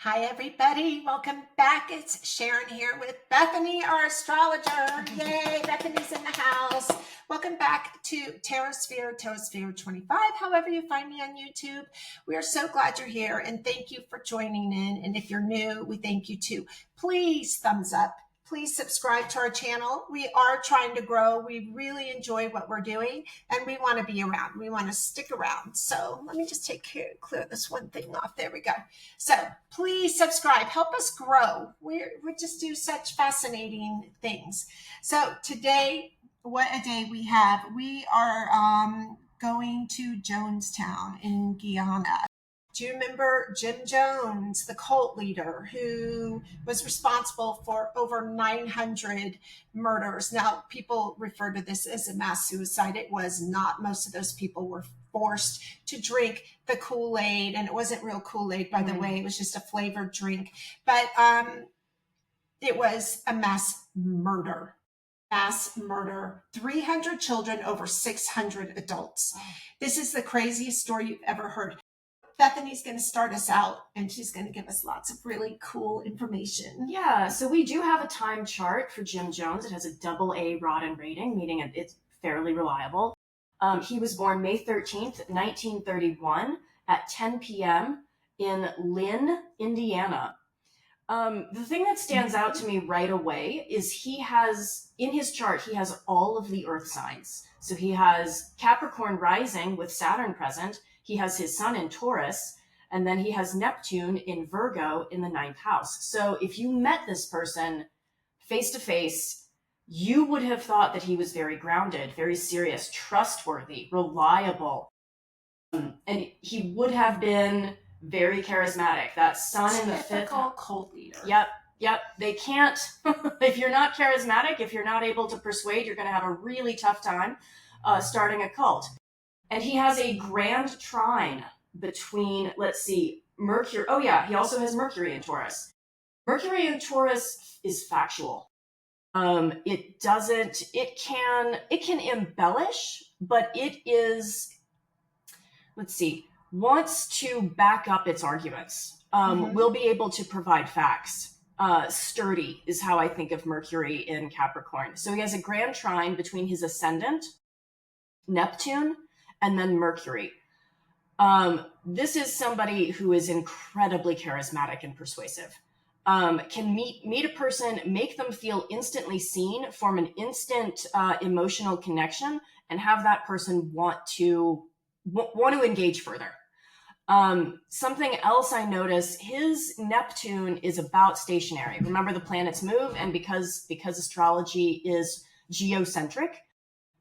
Hi, everybody. Welcome back. It's Sharon here with Bethany, our astrologer. Yay, Bethany's in the house. Welcome back to Terrosphere 25, however you find me on YouTube. We are so glad you're here, and thank you for joining in. And if you're new, we thank you too. Please thumbs up. Please subscribe to our channel. We are trying to grow. We really enjoy what we're doing, and we want to be around. We want to stick around. So let me just clear this one thing off. There we go. So please subscribe. Help us grow. We just do such fascinating things. So today, what a day we have. We are going to Jonestown in Guyana. Do you remember Jim Jones, the cult leader who was responsible for over 900 murders? Now, people refer to this as a mass suicide. It was not. Most of those people were forced to drink the Kool-Aid, and it wasn't real Kool-Aid, by the way. It was just a flavored drink. But it was a mass murder. 300 children, over 600 adults. This is the craziest story you've ever heard. Bethany's going to start us out, and she's going to give us lots of really cool information. Yeah, so we do have a time chart for Jim Jones. It has a AA Rodden rating, meaning it's fairly reliable. He was born May 13th, 1931 at 10 p.m. in Lynn, Indiana. The thing that stands out to me right away is in his chart, he has all of the earth signs. So he has Capricorn rising with Saturn present. He has his sun in Taurus, and then he has Neptune in Virgo in the 9th house. So if you met this person face to face, you would have thought that he was very grounded, very serious, trustworthy, reliable. And he would have been very charismatic. That sun in the 5th. Typical cult leader. Yep. They can't, if you're not charismatic, if you're not able to persuade, you're going to have a really tough time starting a cult. And he has a grand trine between, Mercury. Oh yeah, he also has Mercury in Taurus. Mercury in Taurus is factual. It can embellish, but it is, wants to back up its arguments. Will be able to provide facts. Sturdy is how I think of Mercury in Capricorn. So he has a grand trine between his ascendant, Neptune, and then Mercury. This is somebody who is incredibly charismatic and persuasive. Can meet a person, make them feel instantly seen, form an instant emotional connection, and have that person want to engage further. Something else I notice, his Neptune is about stationary. Remember, the planets move, and because astrology is geocentric,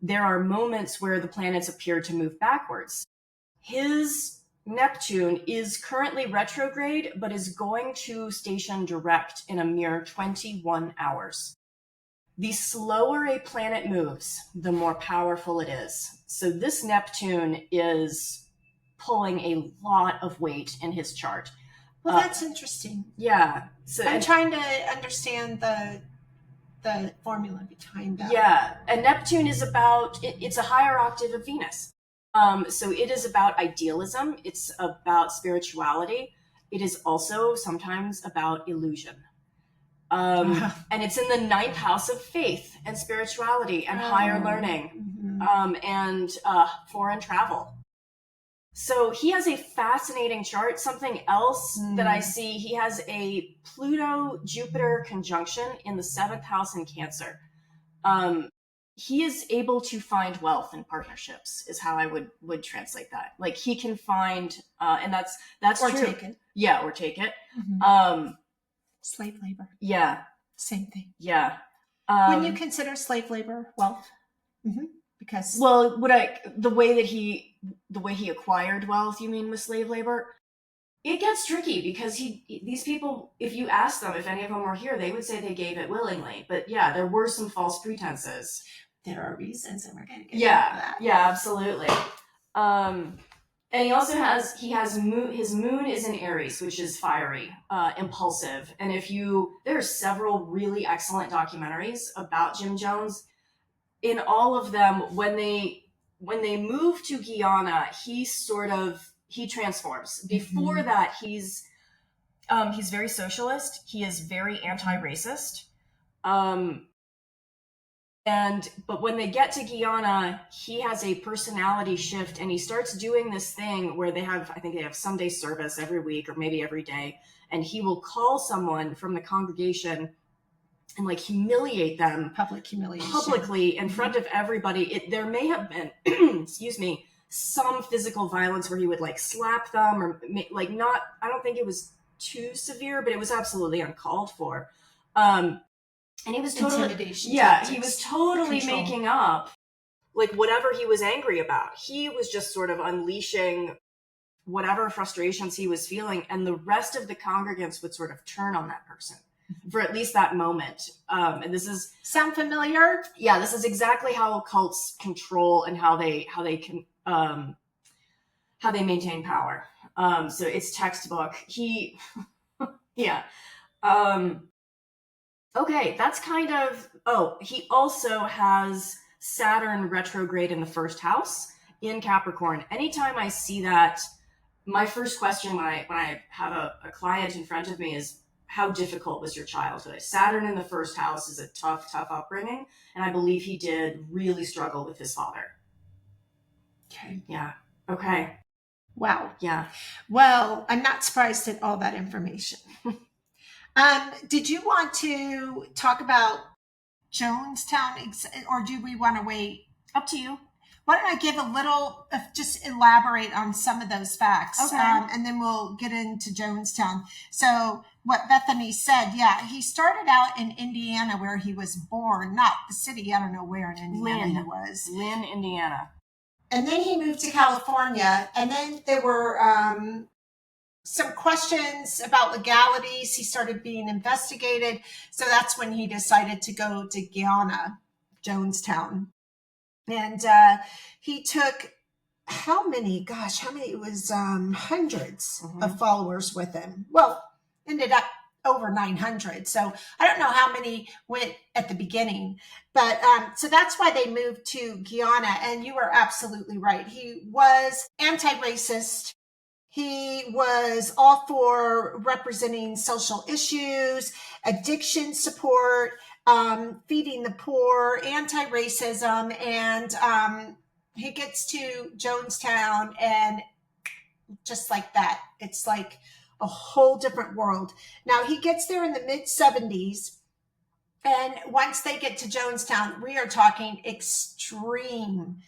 there are moments where the planets appear to move backwards. His Neptune is currently retrograde, but is going to station direct in a mere 21 hours. The slower a planet moves, the more powerful it is. So this Neptune is pulling a lot of weight in his chart. Well, that's interesting. Yeah. So I'm trying to understand the formula behind that. Yeah, and Neptune is it's a higher octave of Venus. So it is about idealism. It's about spirituality. It is also sometimes about illusion. And it's in the 9th house of faith and spirituality and higher learning, and foreign travel. So he has a fascinating chart. Something else that I see, he has a Pluto-Jupiter conjunction in the 7th house in Cancer. He is able to find wealth in partnerships, is how I would translate that. Like, he can find, and that's or true. Take it. Yeah, or take it. Slave labor. Yeah. Same thing. Yeah. When you consider slave labor wealth? Because the way he acquired wealth, you mean, with slave labor? It gets tricky because these people, if you ask them if any of them were here, they would say they gave it willingly. But yeah, there were some false pretenses. There are reasons, and we're going to get into that. Yeah, absolutely. And he also has his moon is in Aries, which is fiery, impulsive. And there are several really excellent documentaries about Jim Jones. In all of them, when they move to Guyana, he transforms. Before that, he's He's very socialist. He is very anti-racist. But when they get to Guyana, he has a personality shift, and he starts doing this thing where I think they have Sunday service every week or maybe every day, and he will call someone from the congregation and like humiliate them Public humiliation. publicly in front of everybody. There may have been, excuse me, some physical violence where he would like slap them or like not, I don't think it was too severe, but it was absolutely uncalled for. And he was totally, intimidation. Yeah, he was totally Control. making up like whatever he was angry about. He was just sort of unleashing whatever frustrations he was feeling, and the rest of the congregants would sort of turn on that person for at least that moment. And this is sound familiar? Yeah, this is exactly how cults control and how they maintain power. So it's textbook. Yeah. Okay, that's kind of, he also has Saturn retrograde in the first house in Capricorn. Anytime I see that, my first question when I have a client in front of me is, how difficult was your childhood? Saturn in the first house is a tough upbringing, and I believe he did really struggle with his father. Okay. Yeah. Okay. Wow. Yeah. Well, I'm not surprised at all that information. Did you want to talk about Jonestown, or do we want to wait? Up to you. Why don't I give a little, just elaborate on some of those facts, okay. And then we'll get into Jonestown. So what Bethany said, yeah, he started out in Indiana where he was born, not the city. I don't know where in Indiana he was. Lynn, Indiana. And then he moved to California, and then there were some questions about legalities. He started being investigated. So that's when he decided to go to Guyana, Jonestown. And he took how many? It was hundreds of followers with him. Well, ended up over 900. So I don't know how many went at the beginning, but so that's why they moved to Guyana. And you are absolutely right. He was anti-racist. He was all for representing social issues, addiction support, feeding the poor, anti-racism, and he gets to Jonestown, and just like that, it's like a whole different world. Now, he gets there in the mid-70s, and once they get to Jonestown, we are talking extreme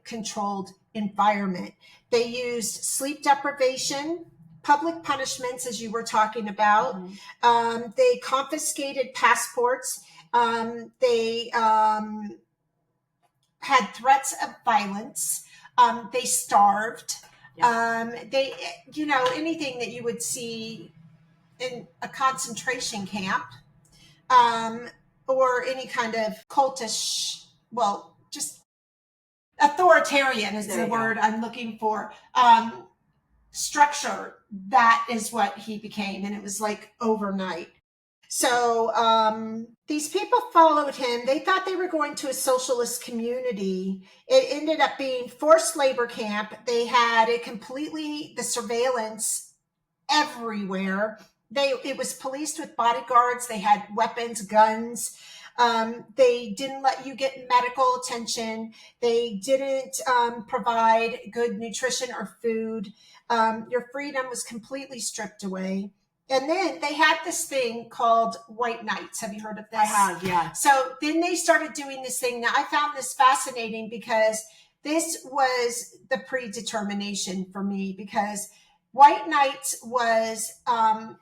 controlled environment. They used sleep deprivation, public punishments, as you were talking about. They confiscated passports. They had threats of violence. They starved. They, anything that you would see in a concentration camp, or any kind of cultish, just authoritarian is the word I'm looking for, structure. That is what he became, and it was like overnight. So these people followed him. They thought they were going to a socialist community. It ended up being forced labor camp. They had the surveillance everywhere. It was policed with bodyguards. They had weapons, guns. They didn't let you get medical attention. They didn't provide good nutrition or food. Your freedom was completely stripped away. And then they had this thing called White Knights. Have you heard of this? I have, yeah. So then they started doing this thing. Now, I found this fascinating because this was the predetermination for me, because White Knights was,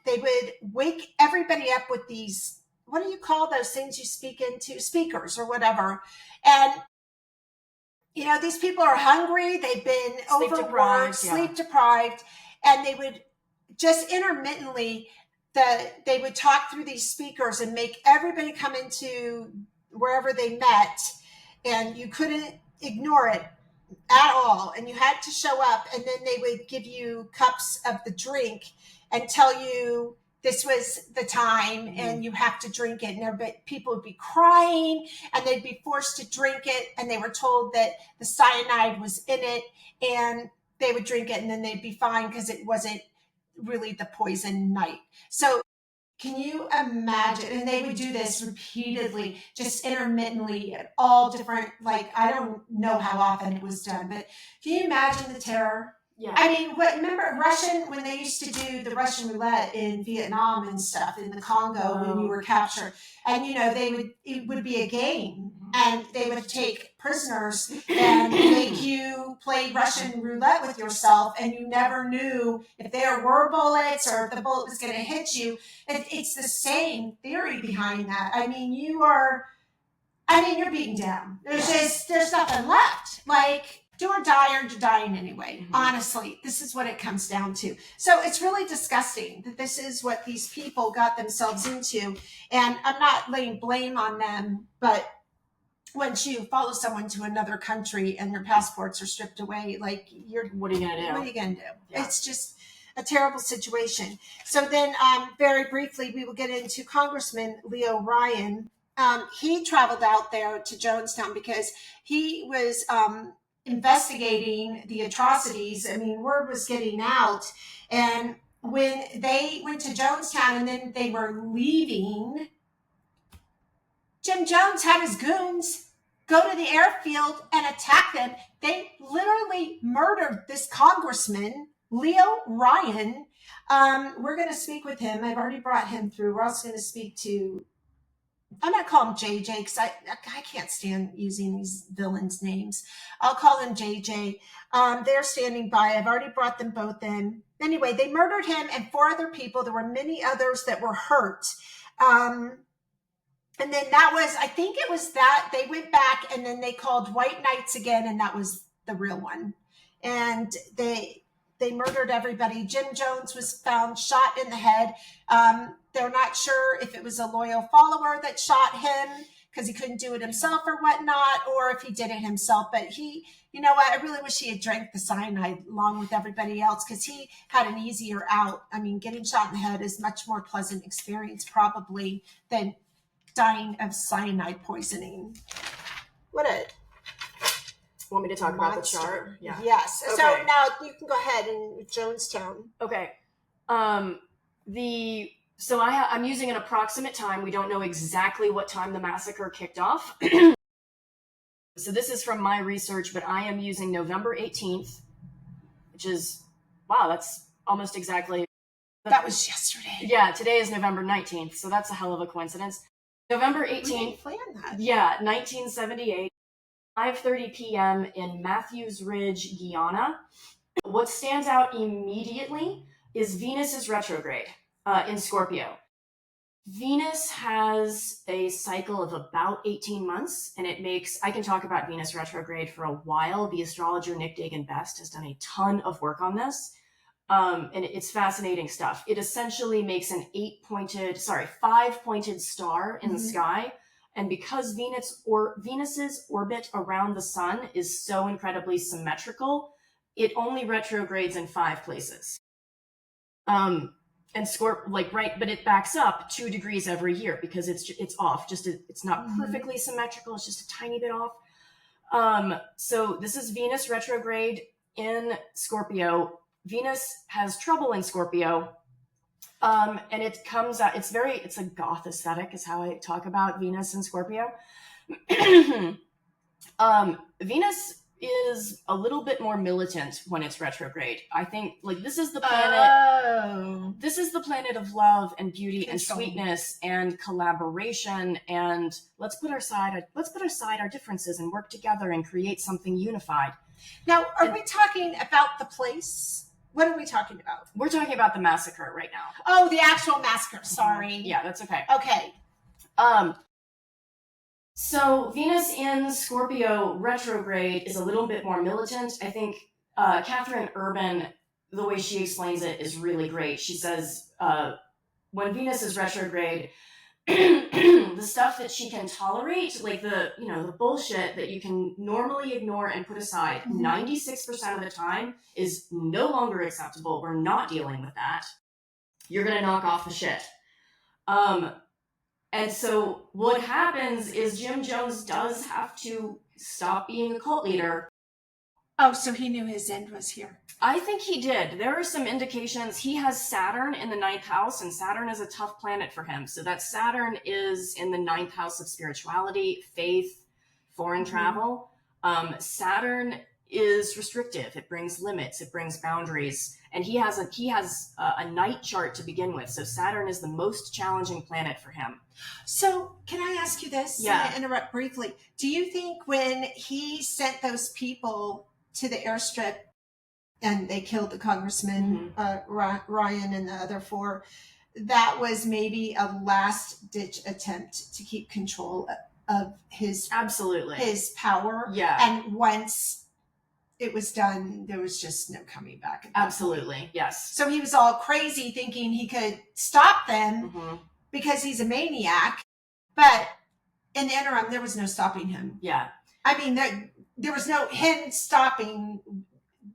they would wake everybody up with these, what do you call those things you speak into? Speakers or whatever. And, these people are hungry. They've been overworked, sleep deprived, and they would just intermittently, they would talk through these speakers and make everybody come into wherever they met, and you couldn't ignore it at all, and you had to show up. And then they would give you cups of the drink and tell you this was the time and you have to drink it. And people would be crying, and they'd be forced to drink it, and they were told that the cyanide was in it, and they would drink it, and then they'd be fine because it wasn't really the poison night. So can you imagine? And they would do this repeatedly, just intermittently at all different, like, I don't know how often it was done, but can you imagine the terror? Yeah. I mean, remember Russian, when they used to do the Russian roulette in Vietnam and stuff, in the Congo, when you were captured, and it would be a game, and they would take prisoners and make you play Russian roulette with yourself, and you never knew if there were bullets or if the bullet was going to hit you. It's the same theory behind that. I mean, you're beaten down. There's nothing left. Like, do or die, or you're dying anyway. Mm-hmm. Honestly, this is what it comes down to. So it's really disgusting that this is what these people got themselves into. And I'm not laying blame on them, but once you follow someone to another country and your passports are stripped away, like, what are you gonna do? What are you gonna do? Yeah. It's just a terrible situation. So then, very briefly, we will get into Congressman Leo Ryan. He traveled out there to Jonestown because he was investigating the atrocities. I mean, word was getting out. And when they went to Jonestown and then they were leaving, Jim Jones had his goons go to the airfield and attack them. They literally murdered this congressman, Leo Ryan. We're going to speak with him. I've already brought him through. We're also going to speak to, I'm going to call him JJ because I can't stand using these villains' names. I'll call him JJ. They're standing by. I've already brought them both in. Anyway, they murdered him and 4 other people. There were many others that were hurt. And then that was, I think it was that they went back and then they called White Knights again, and that was the real one. And they murdered everybody. Jim Jones was found shot in the head. They're not sure if it was a loyal follower that shot him because he couldn't do it himself or whatnot, or if he did it himself. But he, you know what, I really wish he had drank the cyanide along with everybody else because he had an easier out. I mean, getting shot in the head is much more pleasant experience probably than dying of cyanide poisoning. What a Want me to talk about the monster. chart? Yeah. Yes. Okay. So now you can go ahead and Jonestown. Okay. I'm using an approximate time. We don't know exactly what time the massacre kicked off. So this is from my research, but I am using November 18th, which is, wow, that's almost exactly. That was yesterday. Yeah, today is November 19th, so that's a hell of a coincidence. November 18th. We didn't plan that. Yeah, 1978, 5:30 p.m. in Matthews Ridge, Guyana. What stands out immediately is Venus is retrograde in Scorpio. Venus has a cycle of about 18 months, and I can talk about Venus retrograde for a while. The astrologer Nick Dagan Best has done a ton of work on this. And it's fascinating stuff. It essentially makes an 5-pointed star in the sky. And because Venus's orbit around the sun is so incredibly symmetrical, it only retrogrades in 5 places. But it backs up 2 degrees every year because it's off. It's not perfectly symmetrical. It's just a tiny bit off. So this is Venus retrograde in Scorpio. Venus has trouble in Scorpio, and it comes out, it's a goth aesthetic is how I talk about Venus and Scorpio. Venus is a little bit more militant when it's retrograde. I think, like, this is the planet of love and beauty and sweetness and collaboration, and let's put aside our differences and work together and create something unified. Now, are we talking about the place? What are we talking about? We're talking about the massacre right now. Oh, the actual massacre. Sorry. Yeah, that's okay. Okay. So Venus in Scorpio retrograde is a little bit more militant. I think Catherine Urban, the way she explains it is really great. She says when Venus is retrograde, the stuff that she can tolerate, like the bullshit that you can normally ignore and put aside, 96% of the time is no longer acceptable. We're not dealing with that. You're going to knock off the shit. And so what happens is Jim Jones does have to stop being a cult leader Oh, so he knew his end was here. I think he did. There are some indications. He has Saturn in the 9th house, and Saturn is a tough planet for him. So that Saturn is in the 9th house of spirituality, faith, foreign travel. Saturn is restrictive. It brings limits. It brings boundaries. And he has a night chart to begin with. So Saturn is the most challenging planet for him. So can I ask you this? Yeah. I'm gonna interrupt briefly. Do you think when he sent those people to the airstrip and they killed the congressman, Ryan and the other 4, that was maybe a last ditch attempt to keep control of his Absolutely his power? Yeah. And once it was done, there was just no coming back. Absolutely. Yes. So he was all crazy thinking he could stop them because he's a maniac. But in the interim, there was no stopping him. Yeah. I mean, there was no him stopping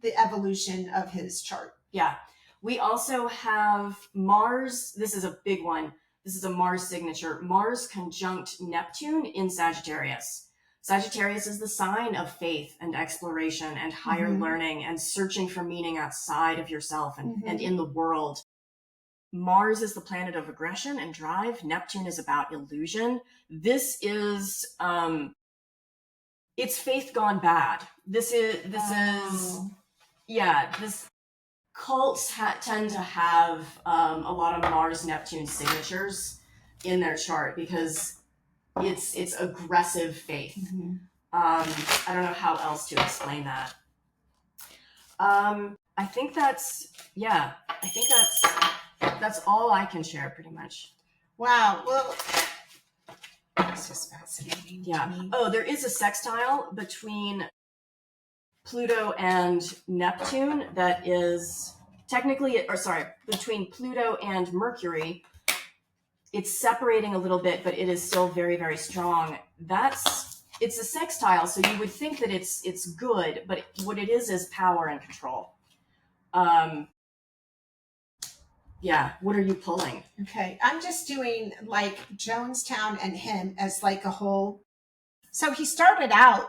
the evolution of his chart. Yeah. We also have Mars. This is a big one. This is a Mars signature. Mars conjunct Neptune in Sagittarius. Sagittarius is the sign of faith and exploration and higher learning and searching for meaning outside of yourself and in the world. Mars is the planet of aggression and drive. Neptune is about illusion. This is it's faith gone bad. This cults tend to have a lot of Mars Neptune signatures in their chart because it's aggressive faith. I don't know how else to explain that. I think that's all I can share pretty much. Wow. Well, it's just fascinating. Yeah. To me. Oh, there is a sextile between Pluto and Neptune that is between Pluto and Mercury. It's separating a little bit, but it is still very, very strong. It's a sextile, so you would think that it's good, but what it is power and control. Yeah, what are you pulling? Okay, I'm just doing like Jonestown and him as like a whole. So he started out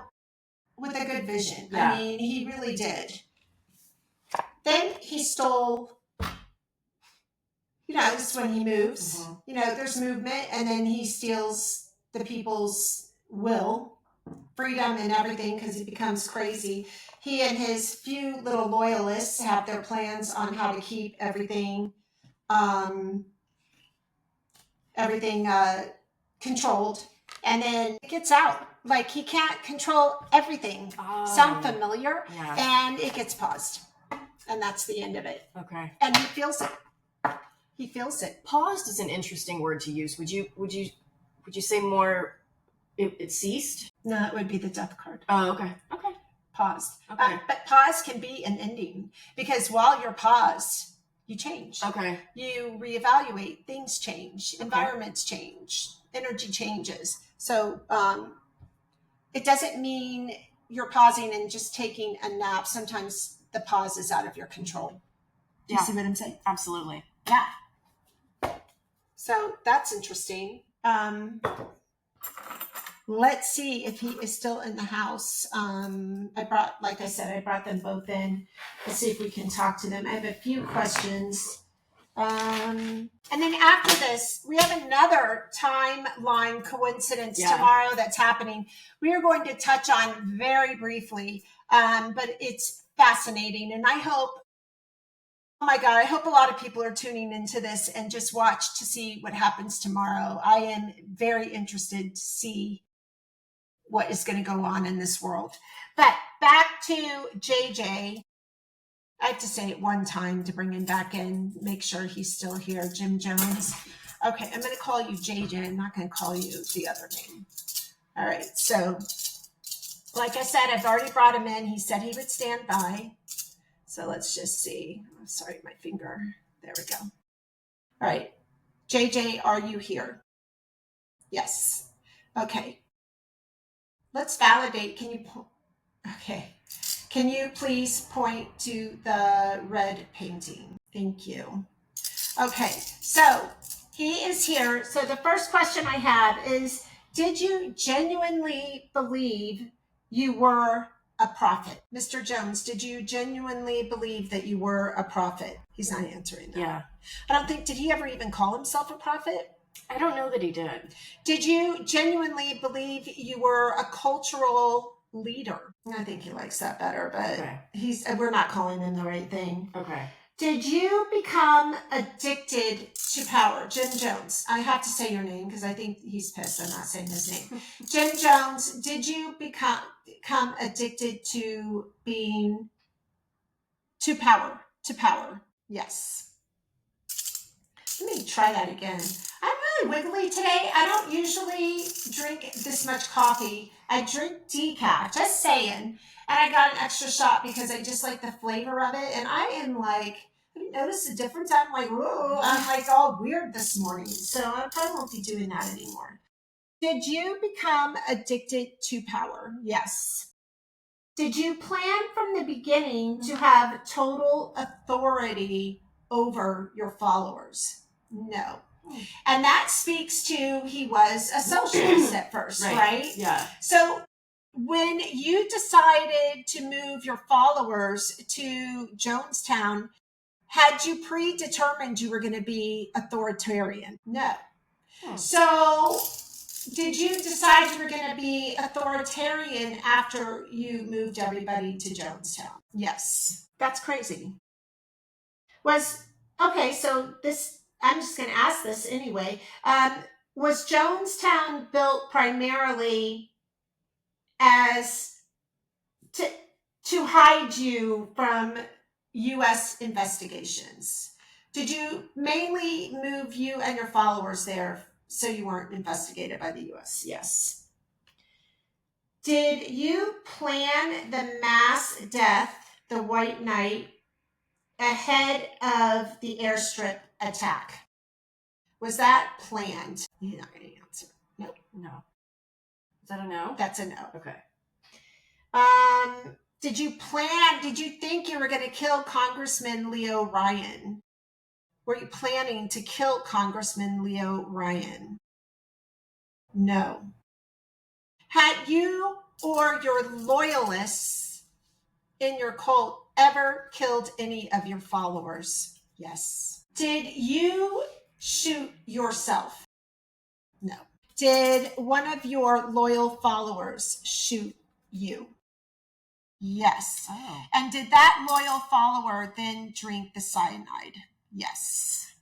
with a good vision. Yeah. I mean, he really did. Then he stole, this is when he moves. There's movement, and then he steals the people's will, freedom, and everything because he becomes crazy. He and his few little loyalists have their plans on how to keep everything controlled, and then it gets out. Like he can't control everything. Sound familiar? Yeah. And it gets paused, and that's the end of it. Okay. And he feels it. He feels it. Paused is an interesting word to use. Would you say more? It ceased? No, it would be the death card. Oh, okay. Okay. Paused. Okay. But pause can be an ending because while you're paused, you change. Okay. You reevaluate. Things change. Environments change. Energy changes. So it doesn't mean you're pausing and just taking a nap. Sometimes the pause is out of your control. Do you see what I'm saying? Absolutely. Yeah. So that's interesting. Let's see if he is still in the house. I brought them both in. Let's see if we can talk to them. I have a few questions. And then after this, we have another timeline coincidence tomorrow that's happening. We are going to touch on very briefly, but it's fascinating. And I hope a lot of people are tuning into this and just watch to see what happens tomorrow. I am very interested to see what is going to go on in this world. But back to JJ. I have to say it one time to bring him back in, make sure he's still here. Jim Jones. Okay, I'm going to call you JJ. I'm not going to call you the other name. All right, so like I said, I've already brought him in. He said he would stand by. So let's just see. I'm sorry, my finger. There we go. All right. JJ, are you here? Yes. Okay. Let's validate. Can you please point to the red painting? Thank you. Okay. So he is here. So the first question I have is, did you genuinely believe you were a prophet? Mr. Jones, did you genuinely believe that you were a prophet? He's not answering that. Yeah. I don't think, did he ever even call himself a prophet? I don't know that he did. Did you genuinely believe you were a cultural leader? I think he likes that better, but Okay. we're not calling him the right thing. Okay. Did you become addicted to power? Jim Jones. I have to say your name because I think he's pissed I'm not saying his name. Jim Jones, did you become addicted to being to power? To power. Yes. Let me try that again. I'm really wiggly today. I don't usually drink this much coffee. I drink decaf, just saying. And I got an extra shot because I just like the flavor of it. And I am like, have you noticed the difference? I'm like, whoa, I'm like all weird this morning. So I probably won't be doing that anymore. Did you become addicted to power? Yes. Did you plan from the beginning to have total authority over your followers? No. And that speaks to he was a socialist at first, right? Yeah. So when you decided to move your followers to Jonestown, had you predetermined you were going to be authoritarian? No. So did you decide you were going to be authoritarian after you moved everybody to Jonestown? Yes. That's crazy. So this, I'm just going to ask this anyway. Was Jonestown built primarily as to hide you from U.S. investigations? Did you mainly move you and your followers there so you weren't investigated by the U.S.? Yes. Did you plan the mass death, the White Night, ahead of the airstrip attack? Was that planned? You're not going to answer. Nope. No. Is that a no? That's a no. Okay. Did you think you were going to kill Congressman Leo Ryan? Were you planning to kill Congressman Leo Ryan? No. Had you or your loyalists in your cult ever killed any of your followers? Yes. Did you shoot yourself? No. Did one of your loyal followers shoot you? Yes. Oh. And did that loyal follower then drink the cyanide? Yes.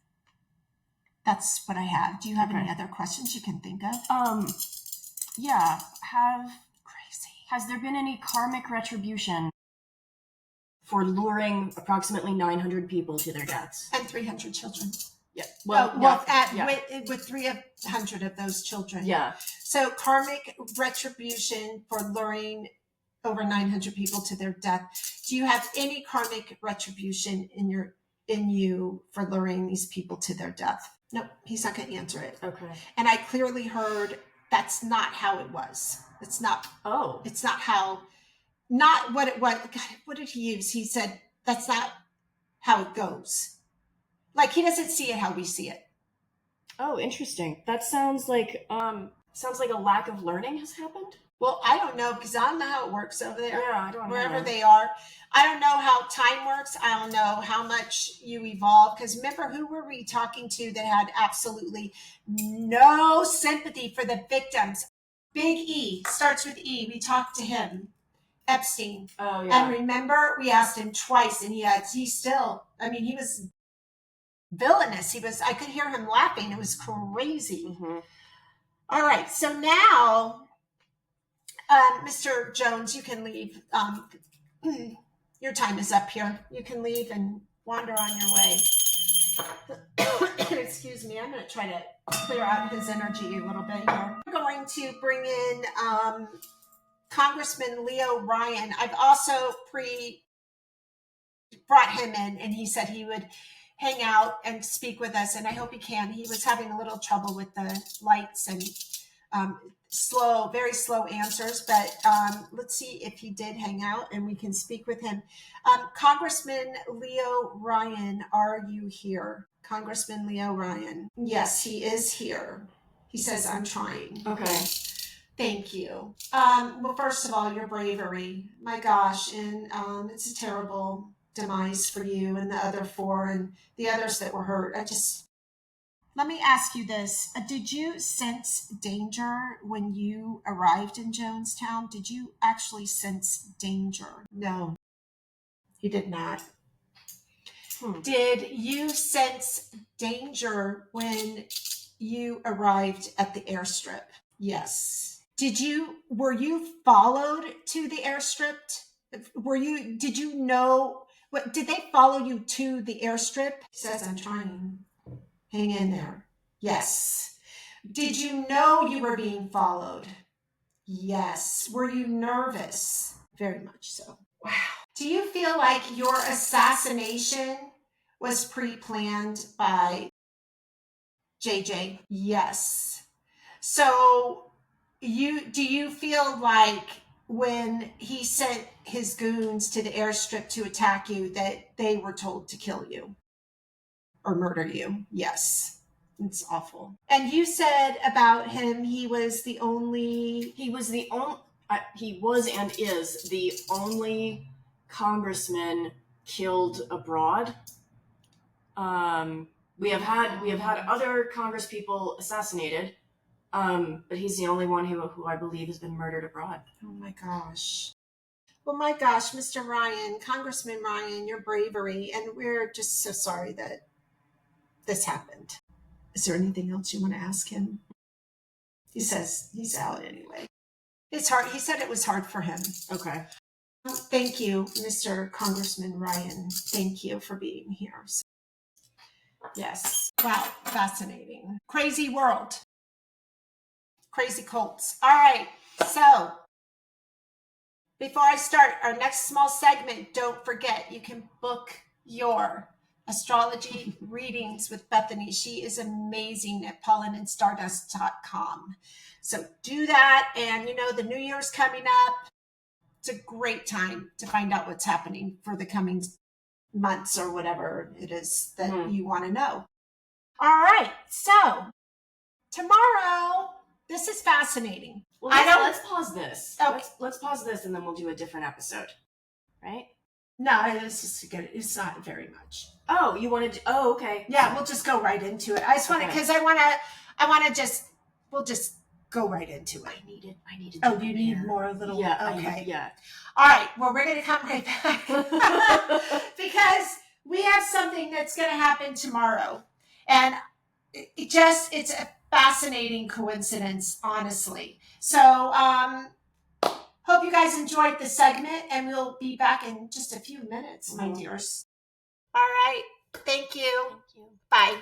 That's what I have. Do you have any other questions you can think of? Yeah. Has there been any karmic retribution for luring approximately 900 people to their deaths? And 300 children. Yeah. With 300 of those children. Yeah. So karmic retribution for luring over 900 people to their death. Do you have any karmic retribution in you for luring these people to their death? Nope, he's not going to answer it. Okay. And I clearly heard that's not how it was. It's not. Oh. It's not how. Not what it was. God, what did he use? He said that's not how it goes. Like he doesn't see it how we see it. Oh, interesting. That sounds like a lack of learning has happened. Well, I don't know because I don't know how it works over there. Yeah, I don't know. Wherever they are. I don't know how time works. I don't know how much you evolve. Because remember, who were we talking to that had absolutely no sympathy for the victims? Big E, starts with E. We talked to him. Epstein. Oh, yeah. And remember, we asked him twice, and he was villainous. I could hear him laughing. It was crazy. Mm-hmm. All right, so now... Mr. Jones, you can leave. Your time is up here. You can leave and wander on your way. Excuse me. I'm going to try to clear out his energy a little bit here. We're going to bring in Congressman Leo Ryan. I've also brought him in, and he said he would hang out and speak with us, and I hope he can. He was having a little trouble with the lights and very slow answers, but let's see if he did hang out and we can speak with him. Congressman Leo Ryan, are you here? Congressman Leo Ryan. Yes, he is here. He says, I'm trying. Okay. Thank you. Well, first of all, your bravery. My gosh, and it's a terrible demise for you and the other four and the others that were hurt. Let me ask you this. Did you sense danger when you arrived in Jonestown? Did you actually sense danger? No, he did not. Did you sense danger when you arrived at the airstrip? Yes. Were you followed to the airstrip? Did you know, did they follow you to the airstrip? He says, I'm trying. Hang in there. Yes. Did you know you were being followed? Yes. Were you nervous? Very much so. Wow. Do you feel like your assassination was pre-planned by JJ? Yes. So do you feel like when he sent his goons to the airstrip to attack you that they were told to kill you or murder you? Yes. It's awful. And you said about him, he was and is the only congressman killed abroad. We have had other congresspeople assassinated, but he's the only one who I believe has been murdered abroad. Oh my gosh. Well, my gosh, Mr. Ryan, Congressman Ryan, your bravery, and we're just so sorry that this happened. Is there anything else you want to ask him? He says he's out anyway. It's hard. He said it was hard for him. Okay. Thank you, Mr. Congressman Ryan. Thank you for being here. Yes. Wow. Fascinating. Crazy world. Crazy cults. All right. So before I start our next small segment, don't forget you can book your astrology readings with Bethany. She is amazing at pollenandstardust.com. So do that. And the new year's coming up. It's a great time to find out what's happening for the coming months or whatever it is that you want to know. All right. So tomorrow, this is fascinating. Well, let's pause this. Okay. Let's pause this and then we'll do a different episode. Right? No, it's not very much. Oh, you wanted to, oh, okay. Yeah, we'll just go right into it. I just want to, because we'll just go right into it. I needed. Oh, you need more little. Yeah. Okay. Yeah. All right. Well, we're going to come right back because we have something that's going to happen tomorrow, and it's a fascinating coincidence, honestly. So, hope you guys enjoyed the segment, and we'll be back in just a few minutes, my dears. All right. Thank you. Thank you. Bye.